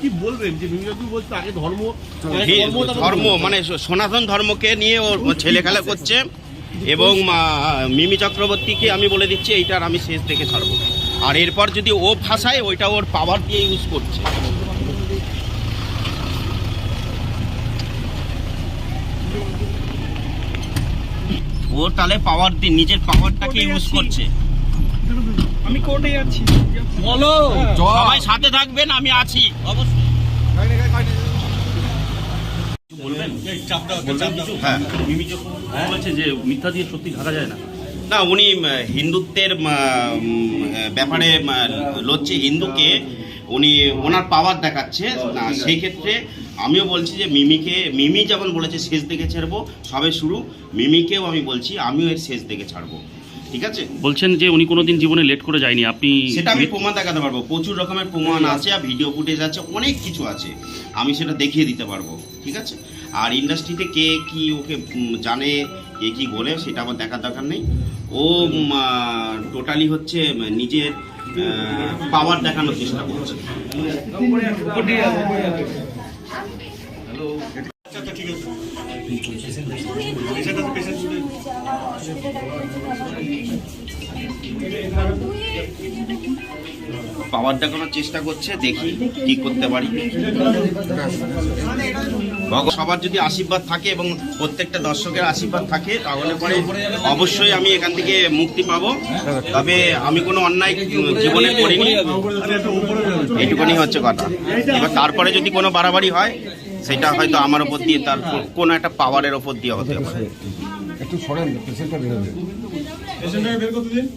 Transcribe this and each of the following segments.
কি বলবেন যে মিমিবাবু বলছে আগে ধর্ম মানে সনাতন ধর্মকে নিয়ে ওর ছেলে খেলা করছে এবং মিমি চক্রবর্তীকে আমি বলে দিচ্ছি এইটার আমি শেষ দেখে ছাড়বো। আর এরপর যদি ও ফাঁসায় ওইটা ওর পাওয়ার দিয়ে ইউজ করছে। ও তাহলে পাওয়ার দিয়ে নিজের পাওয়ারটাকে ইউজ করছে। আমি কোর্টে যাচ্ছি, বলো সবাই সাথে থাকবেন, আমি আছি অবশ্যই। হ্যাঁ, মিমি চক্রবর্তী বলেছে যে মিথ্যা দিয়ে সত্যি ঢাকা যায় না। না, উনি হিন্দুত্বের ব্যাপারে লড়ছে, হিন্দুকে উনি ওনার পাওয়ার দেখাচ্ছে না। সেই ক্ষেত্রে আমিও বলছি যে মিমি যেমন বলেছে শেষ দেখে ছাড়বো, সবে শুরু, মিমিকেও আমি বলছি আমিও এর শেষ দেখে ছাড়বো। ঠিক আছে, বলছেন যে উনি কোনোদিন জীবনে লেট করে যায়নি, আপনি সেটা আমি প্রমাণ দেখাতে পারবো। প্রচুর রকমের প্রমাণ আছে, আর ভিডিও ফুটেজ আছে, অনেক কিছু আছে, আমি সেটা দেখিয়ে দিতে পারবো। ঠিক আছে, আর ইন্ডাস্ট্রিতে কে কি ওকে জানে, কে কি বলে, সেটা আমার দেখার দরকার নেই। ও টোটালি হচ্ছে নিজের পাওয়ার দেখানোর চেষ্টা করছে। পাওয়ার দেখানোর চেষ্টা করছে, দেখি কি করতে পারি। সবার যদি আশীর্বাদ থাকে এবং প্রত্যেকটা দর্শকের আশীর্বাদ থাকে, তাহলে পরে অবশ্যই আমি এখান থেকে মুক্তি পাবো। তবে আমি কোনো অন্যায় জীবনে করিনি, এইটুকুনি হচ্ছে কথা। এবার তারপরে যদি কোনো বাড়াবাড়ি হয়, সেটা হয়তো আমার ওপর দিয়ে, তার কোনো একটা পাওয়ারের ওপর দিয়ে হতে পারে। একটু সরেন, পেশেন্টটা বের হবে। পেশেন্টটাকে বের করতে দিন।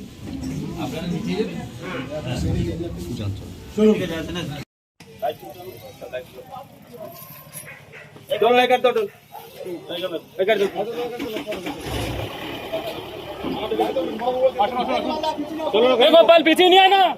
गोपाल पीछे नहीं आना।